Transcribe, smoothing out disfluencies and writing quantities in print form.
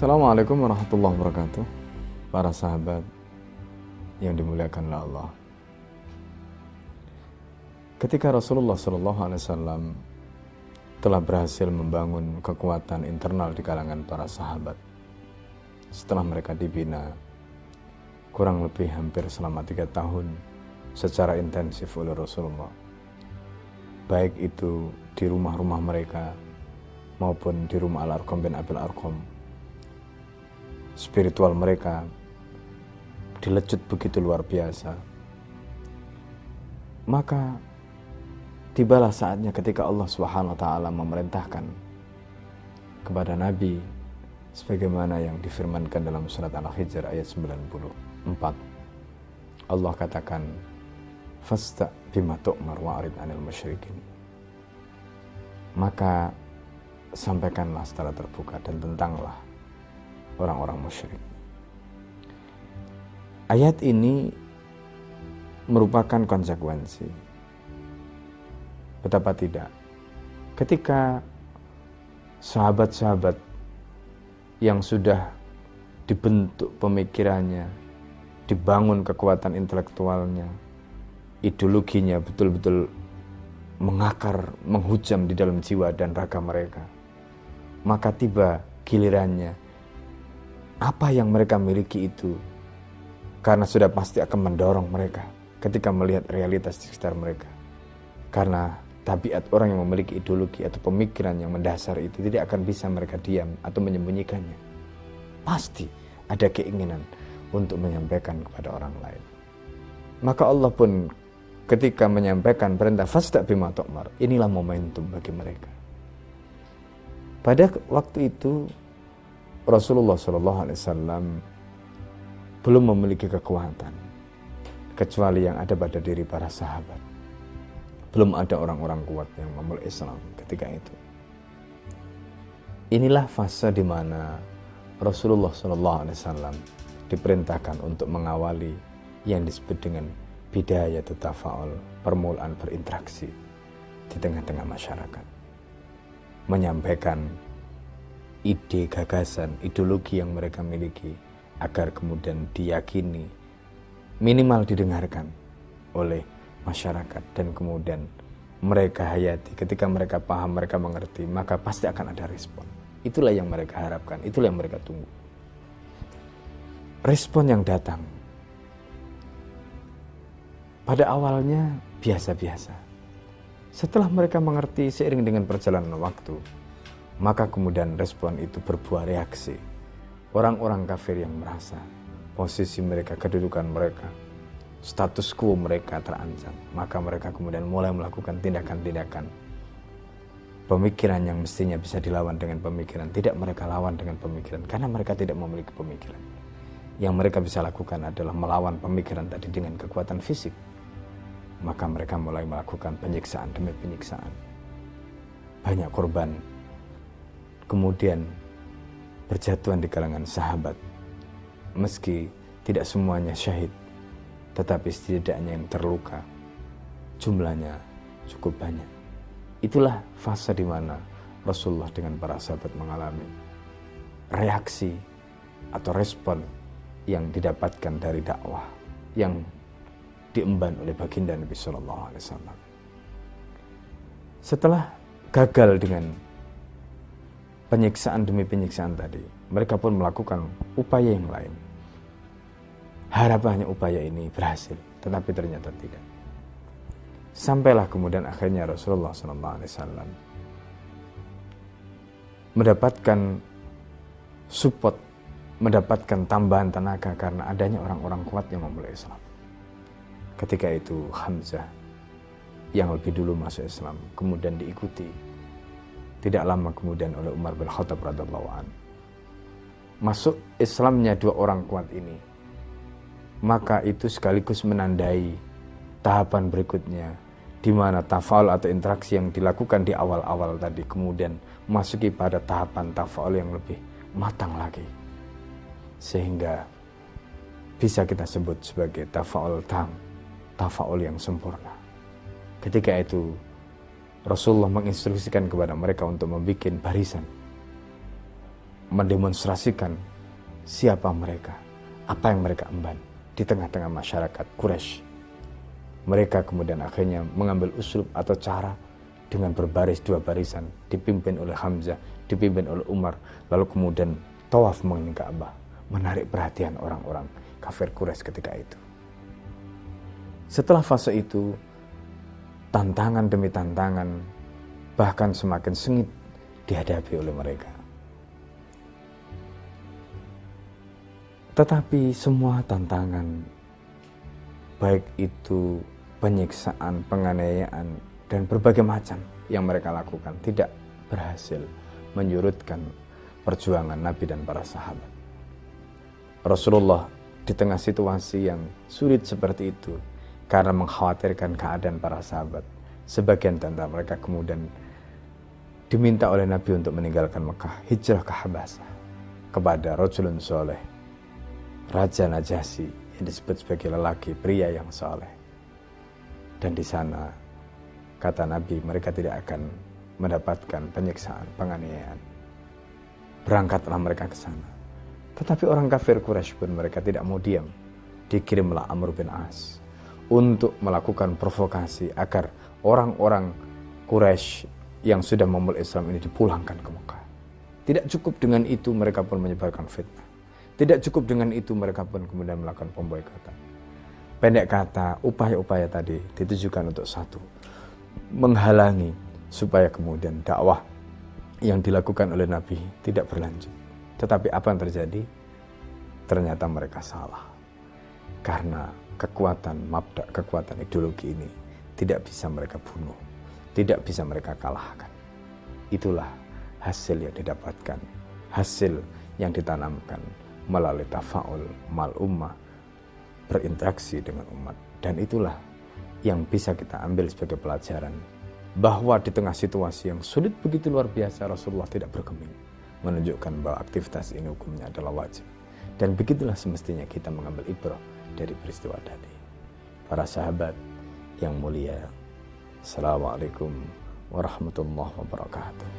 Assalamualaikum warahmatullahi wabarakatuh. Para sahabat yang dimuliakan oleh Allah. Ketika Rasulullah SAW telah berhasil membangun kekuatan internal di kalangan para sahabat, setelah mereka dibina kurang lebih hampir selama 3 tahun secara intensif oleh Rasulullah, baik itu di rumah-rumah mereka maupun di rumah Al-Arqam bin Abil Arqam, spiritual mereka dilecut begitu luar biasa. Maka tibalah saatnya ketika Allah Subhanahu wa taala memerintahkan kepada Nabi sebagaimana yang difirmankan dalam surat Al-Hijr ayat 94. Allah katakan, "Fasta' bima tu'mar wa'rid 'anil musyrikin." Maka sampaikanlah secara terbuka dan tentanglah orang-orang musyrik. Ayat ini merupakan konsekuensi. Betapa tidak, ketika sahabat-sahabat yang sudah dibentuk pemikirannya, dibangun kekuatan intelektualnya, ideologinya betul-betul mengakar, menghujam di dalam jiwa dan raga mereka, maka tiba gilirannya apa yang mereka miliki itu, karena sudah pasti akan mendorong mereka ketika melihat realitas di sekitar mereka. Karena tabiat orang yang memiliki ideologi atau pemikiran yang mendasar itu tidak akan bisa mereka diam atau menyembunyikannya. Pasti ada keinginan untuk menyampaikan kepada orang lain. Maka Allah pun ketika menyampaikan perintah fasta' bima tu'mar, inilah momentum bagi mereka. Pada waktu itu Rasulullah SAW belum memiliki kekuatan kecuali yang ada pada diri para sahabat. Belum ada orang-orang kuat yang memeluk Islam ketika itu. Inilah fase di mana Rasulullah SAW diperintahkan untuk mengawali yang disebut dengan bidayatut tafa'ul, permulaan berinteraksi di tengah-tengah masyarakat, menyampaikan ide, gagasan, ideologi yang mereka miliki agar kemudian diyakini, minimal didengarkan oleh masyarakat, dan kemudian mereka hayati. Ketika mereka paham, mereka mengerti, maka pasti akan ada respon. Itulah yang mereka harapkan, itulah yang mereka tunggu. Respon yang datang pada awalnya biasa-biasa. Setelah mereka mengerti seiring dengan perjalanan waktu, maka kemudian respon itu berbuah reaksi. Orang-orang kafir yang merasa posisi mereka, kedudukan mereka, status quo mereka terancam, maka mereka kemudian mulai melakukan tindakan-tindakan. Pemikiran yang mestinya bisa dilawan dengan pemikiran, tidak mereka lawan dengan pemikiran, karena mereka tidak memiliki pemikiran. Yang mereka bisa lakukan adalah melawan pemikiran tadi dengan kekuatan fisik. Maka mereka mulai melakukan penyiksaan demi penyiksaan. Banyak korban kemudian berjatuhan di kalangan sahabat. Meski tidak semuanya syahid, tetapi setidaknya yang terluka jumlahnya cukup banyak. Itulah fase di mana Rasulullah dengan para sahabat mengalami reaksi atau respon yang didapatkan dari dakwah yang diemban oleh baginda Nabi Sallallahu Alaihi Wasallam. Setelah gagal dengan penyiksaan demi penyiksaan tadi, mereka pun melakukan upaya yang lain. Harapannya upaya ini berhasil, tetapi ternyata tidak. Sampailah kemudian akhirnya Rasulullah SAW mendapatkan support, mendapatkan tambahan tenaga karena adanya orang-orang kuat yang memeluk Islam. Ketika itu Hamzah yang lebih dulu masuk Islam, kemudian diikuti tidak lama kemudian oleh Umar bin Khattab radhiyallahu anhu. Masuk Islamnya 2 orang kuat ini, maka itu sekaligus menandai tahapan berikutnya, di mana tafa'ul atau interaksi yang dilakukan di awal-awal tadi kemudian masuki pada tahapan tafa'ul yang lebih matang lagi, sehingga bisa kita sebut sebagai tafa'ul tam, tafa'ul yang sempurna. Ketika itu Rasulullah menginstruksikan kepada mereka untuk membuat barisan mendemonstrasikan siapa mereka, apa yang mereka emban di tengah-tengah masyarakat Quraisy. Mereka kemudian akhirnya mengambil uslub atau cara dengan berbaris dua barisan, dipimpin oleh Hamzah, dipimpin oleh Umar, lalu kemudian tawaf mengelilingi Ka'bah, menarik perhatian orang-orang kafir Quraisy ketika itu. Setelah fase itu, tantangan demi tantangan bahkan semakin sengit dihadapi oleh mereka. Tetapi semua tantangan, baik itu penyiksaan, penganiayaan, dan berbagai macam yang mereka lakukan tidak berhasil menyurutkan perjuangan Nabi dan para sahabat. Rasulullah di tengah situasi yang sulit seperti itu, karena mengkhawatirkan keadaan para sahabat, sebagian tentara mereka kemudian diminta oleh Nabi untuk meninggalkan Mekah, hijrah ke Habasah kepada Rajulun Soleh, Raja Najasyi yang disebut sebagai lelaki pria yang soleh. Dan di sana kata Nabi, mereka tidak akan mendapatkan penyiksaan, penganiayaan. Berangkatlah mereka ke sana. Tetapi orang kafir Quraisy pun mereka tidak mau diam. Dikirimlah Amr bin As untuk melakukan provokasi agar orang-orang Quraisy yang sudah memeluk Islam ini dipulangkan ke Mekah. Tidak cukup dengan itu, mereka pun menyebarkan fitnah. Tidak cukup dengan itu, mereka pun kemudian melakukan pemboikotan. Pendek kata, upaya-upaya tadi ditujukan untuk satu, menghalangi supaya kemudian dakwah yang dilakukan oleh Nabi tidak berlanjut. Tetapi apa yang terjadi? Ternyata mereka salah. Karena kekuatan mabda, kekuatan ideologi ini tidak bisa mereka bunuh, tidak bisa mereka kalahkan. Itulah hasil yang didapatkan, hasil yang ditanamkan melalui tafa'ul mal ummah, berinteraksi dengan umat. Dan itulah yang bisa kita ambil sebagai pelajaran, bahwa di tengah situasi yang sulit begitu luar biasa, Rasulullah tidak bergeming, menunjukkan bahwa aktivitas ini hukumnya adalah wajib. Dan begitulah semestinya kita mengambil ibrah dari peristiwa tadi. Para sahabat yang mulia, Assalamualaikum warahmatullahi wabarakatuh.